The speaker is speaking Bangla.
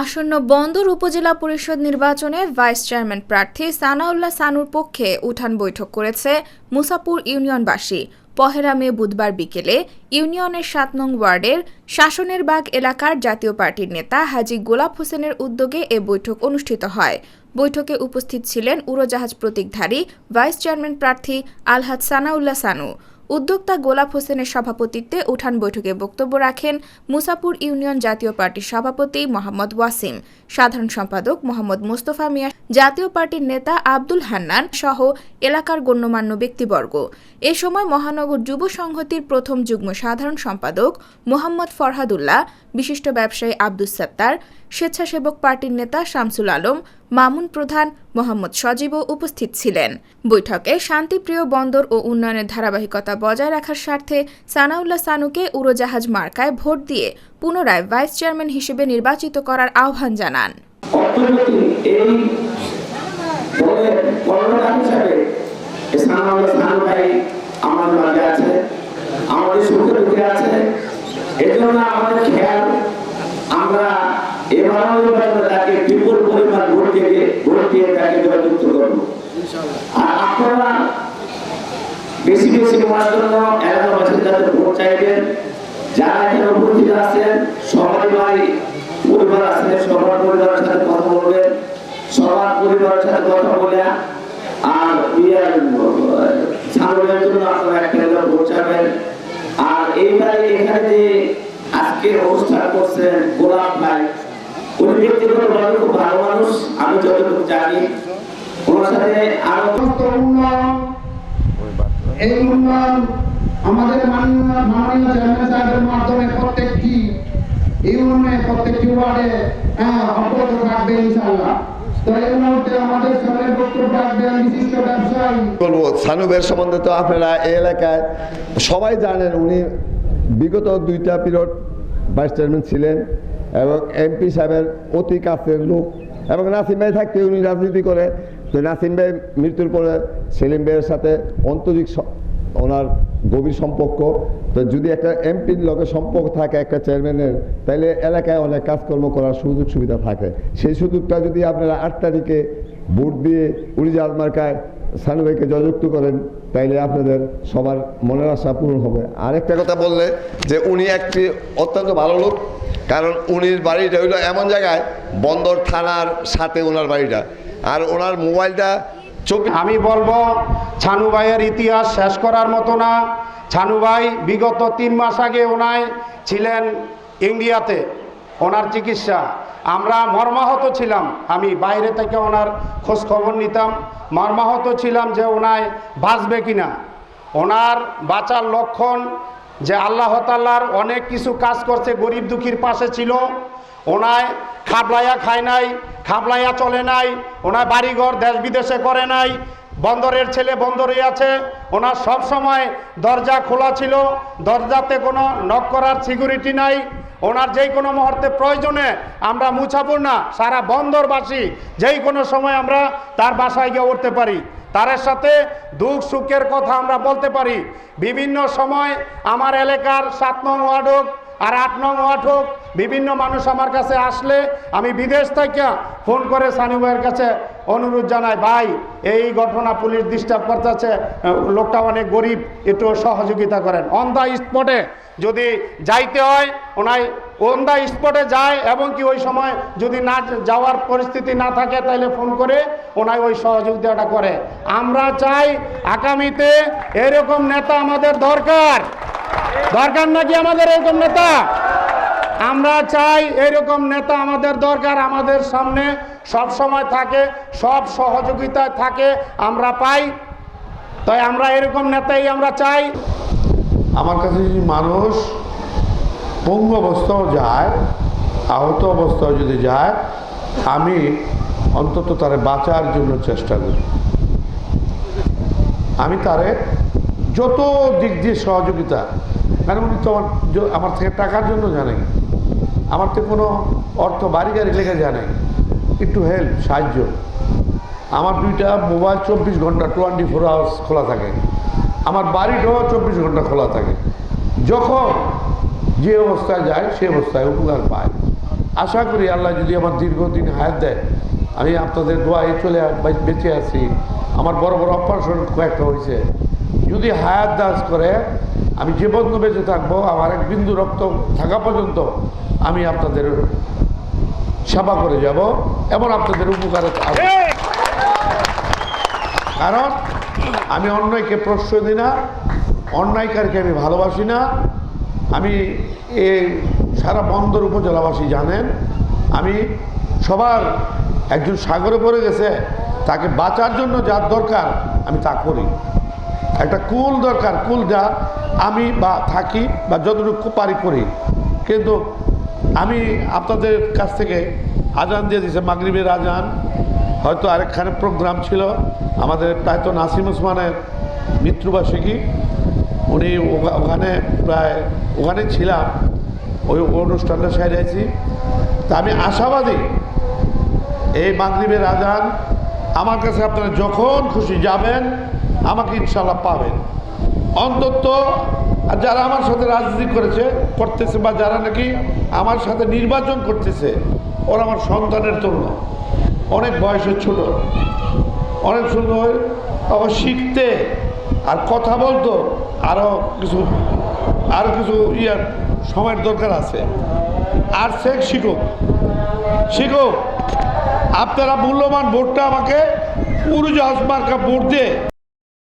আসন্ন বন্দর উপজেলা পরিষদ নির্বাচনে ভাইস চেয়ারম্যান প্রার্থী সানাউল্লাহ সানুর পক্ষে উঠান বৈঠক করেছে মুসাপুর ইউনিয়নবাসী। ১ মে বুধবার বিকেলে ইউনিয়নের ৭ নং ওয়ার্ডের শাসনের বাগ এলাকার জাতীয় পার্টির নেতা হাজী গোলাপ হোসেনের উদ্যোগে এ বৈঠক অনুষ্ঠিত হয়। বৈঠকে উপস্থিত ছিলেন উড়োজাহাজ প্রতীকধারী ভাইস চেয়ারম্যান প্রার্থী আলহাজ সানাউল্লাহ সানু। উদ্যোক্তা গোলাপ হোসেনের সভাপতিত্বে উঠান বৈঠকে বক্তব্য রাখেন মুসাপুর ইউনিয়ন জাতীয় পার্টির সভাপতি মোহাম্মদ ওয়াসিম, সাধারণ সম্পাদক মোহাম্মদ মোস্তফা মিয়া, জাতীয় পার্টির নেতা আব্দুল হান্নান সহ এলাকার গণ্যমান্য ব্যক্তিবর্গ। এ সময় মহানগর যুব সংহতির প্রথম যুগ্ম সাধারণ সম্পাদক মোহাম্মদ ফরহাদুল্লাহ, বিশিষ্ট ব্যবসায়ী আব্দুস সাত্তার, স্বেচ্ছাসেবক পার্টির নেতা শামসুল আলম, মামুন প্রধান, মোহাম্মদ সজীবও উপস্থিত ছিলেন। বৈঠকে শান্তিপ্রিয় বন্দর ও উন্নয়নের ধারাবাহিকতা বজায় রাখার স্বার্থে সানাউল্লাহ সানুকে উড়োজাহাজ মার্কায় ভোট দিয়ে পুনরায় ভাইস চেয়ারম্যান হিসেবে নির্বাচিত করার আহ্বান জানান। তাকে বিপুল পরিমাণ ভোট দিয়ে তাকে জয়যুক্ত করবো। আর আপনারা বেশি বেশি করার জন্য এলাকাবাসীর কাছে ভোট চাইবেন। যারা এখানে উপস্থিত আছেন সবাই বাড়ি পরিবার আছেন, সবার পরিবারের সাথে কথা বলবেন, সবার পরিবারের সাথে কথা বলে আর সামনের জন্য আপনারা একটা ভোট চাইবেন। আর এইবারে এখানে যে আজকের অনুষ্ঠান করছেন গোলাপ ভাই, উনি ব্যক্তিগতভাবে খুব ভালো মানুষ, আমি যতটুকু জানি। ওনার সাথে আরো এই উন্নয়ন আমাদের মাননীয় চেয়ারম্যান সাহেবের মাধ্যমে প্রত্যেকটি ইউনিয়নে প্রত্যেকটি ওয়ার্ডে অব্যাহত থাকবে ইনশাআল্লাহ। তো এই মুহূর্তে আমাদের সামনে বক্তব্য রাখবেন বিশিষ্ট ব্যবসায়ী। বলবো সানু ভাইয়ের সম্বন্ধে তো আপনারা এই এলাকায় সবাই জানেন, উনি বিগত 2টা পিরিয়ড ভাইস চেয়ারম্যান ছিলেন এবং এমপি সাহেবের অতি কাছের লোক, এবং নাসিম ভাই থাকতে উনি রাজনীতি করে। তো নাসিম ভাই মৃত্যুর পরে সেলিম ভাইয়ের সাথে অন্তরিক ওনার গভীর সম্পর্ক। তো যদি একটা এমপির লগে সম্পর্ক থাকে একটা চেয়ারম্যানের, তাহলে এলাকায় অনেক কাজকর্ম করার সুযোগ সুবিধা থাকে। সেই সুযোগটা যদি আপনারা 8 তারিখে ভোট দিয়ে উড়োজাহাজ মার্কায় সানু ভাইকে জয়যুক্ত করেন, তাইলে আপনাদের সবার মনের আশা পূরণ হবে। আরেকটা কথা বললে যে উনি একটি অত্যন্ত ভালো লোক, কারণ উনির বাড়িটা হইলো এমন জায়গায় বন্দর থানার সাথে ওনার বাড়িটা, আর ওনার মোবাইলটা আমি বলবো ছানু ভাইয়ের ইতিহাস শেষ করার মতো না। ছানু ভাই বিগত 3 মাস আগে ওনায় ছিলেন ইন্ডিয়াতে, ওনার চিকিৎসা। আমরা মর্মাহত ছিলাম, আমি বাইরে থেকে ওনার খোঁজ খবর নিতাম, মর্মাহত ছিলাম যে ওনায় বাঁচবে কিনা। ওনার বাঁচার লক্ষণ যে আল্লাহ তাআলার অনেক কিছু কাজ করছে, গরিব দুঃখীর পাশে ছিল। ওনায় খাবলাইয়া খায় নাই, খাবলাইয়া চলে নাই, ওনার বাড়িঘর দেশ বিদেশে করে নাই, বন্দরের ছেলে বন্দরে আছে। ওনার সব সময় দরজা খোলা ছিল, দরজাতে কোনো নক করার সিকিউরিটি নাই। ওনার যেই কোনো মুহূর্তে প্রয়োজনে আমরা মুছাপুর না, সারা বন্দরবাসী যেই কোনো সময় আমরা তার বাসায় গিয়ে উঠতে পারি, তার সাথে দুঃখ সুখের কথা আমরা বলতে পারি। বিভিন্ন সময় আমার এলাকার 7 নং ওয়ার্ড হোক আর 8 নং ওয়ার্ড হোক, বিভিন্ন মানুষ আমার কাছে আসলে আমি বিদেশ থেকে ফোন করে সানু ভাইয়ের কাছে অনুরোধ জানাই, ভাই এই ঘটনা পুলিশ ডিস্টার্ব করতেছে, লোকটা অনেক গরিব, একটু সহযোগিতা করেন। অন দ্য স্পটে যদি যাইতে হয় ওনায় অন দ্য স্পটে যায়, এবং কি ওই সময় যদি না যাওয়ার পরিস্থিতি না থাকে তাহলে ফোন করে ওনায় ওই সহযোগিতাটা করে। আমরা চাই আগামীতে এরকম নেতা আমাদের দরকার নাকি আমাদের এরকম নেতা? আমরা চাই এরকম নেতা আমাদের দরকার, আমাদের সামনে সব সময় থাকে, সব সহযোগিতায় থাকে, আমরা পাই। তাই আমরা এরকম নেতাই আমরা চাই। আমার কাছে যদি মানুষ পঙ্গু অবস্থাও যায়, আহত অবস্থাও যদি যায়, আমি অন্তত তারে বাঁচার জন্য চেষ্টা করি। আমি তারে যত দিক দিয়ে সহযোগিতা, কারণ উনি তো আমার থেকে টাকার জন্য জানে, আমার তো কোনো অর্থ বাড়ি গাড়ি লেগে জানে, একটু হেল্প সাহায্য। আমার 2টা মোবাইল 24 ঘন্টা 24 আওয়ার্স খোলা থাকে, আমার বাড়িটাও 24 ঘন্টা খোলা থাকে। যখন যে অবস্থায় যায় সে অবস্থায় উপকার পায়। আশা করি আল্লাহ যদি আমার দীর্ঘদিন হায়াত দেয়, আমি আপনাদের দোয়ায় বেঁচে আছি। আমার বড় বড় অপারেশন কয়েকটা হয়েছে, যদি হায়াত দাস করে আমি যে পর্যন্ত বেঁচে থাকবো, আমার এক বিন্দু রক্ত থাকা পর্যন্ত আমি আপনাদের সেবা করে যাব এবং আপনাদের উপকারে আসবো। কারণ আমি অন্যায়কে প্রশ্রয় দিই না, অন্যায়কারীকে আমি ভালোবাসি না। আমি এই সারা বন্দর উপজেলাবাসী জানেন, আমি সবার একজন সাগরে পড়ে গেছে, তাকে বাঁচার জন্য যার দরকার আমি তা করি। একটা কুল দরকার, কুল যা আমি বা থাকি বা যতটুকু পারি করি। কিন্তু আমি আপনাদের কাছ থেকে আজান দিয়ে দিয়েছে, মাগরিবের আজান, হয়তো আরেকখানে প্রোগ্রাম ছিল আমাদের প্রায় নাসিম ওসমানের মৃত্যুবার্ষিকী, উনি ওখানে ছিলাম, ওই অনুষ্ঠানটা সারিয়েছি। তা আমি আশাবাদী এই মাগরিবের আজান আমার কাছে আপনারা যখন খুশি যাবেন, আমাকে ইনশাল্লাহ পাবেন। অন্তত যারা আমার সাথে রাজনীতি করতেছে বা যারা নাকি আমার সাথে নির্বাচন করতেছে, ওরা আমার সন্তানের তরুণ, অনেক বয়সের ছোট, অনেক সুন্দর, আবার শিখতে আর কথা বলতো আরও কিছু সময়ের দরকার আছে। আর শিখুক আপনারা মূল্যবান ভোটটা আমাকে উড়োজাহাজ মার্কা ভোট দিয়ে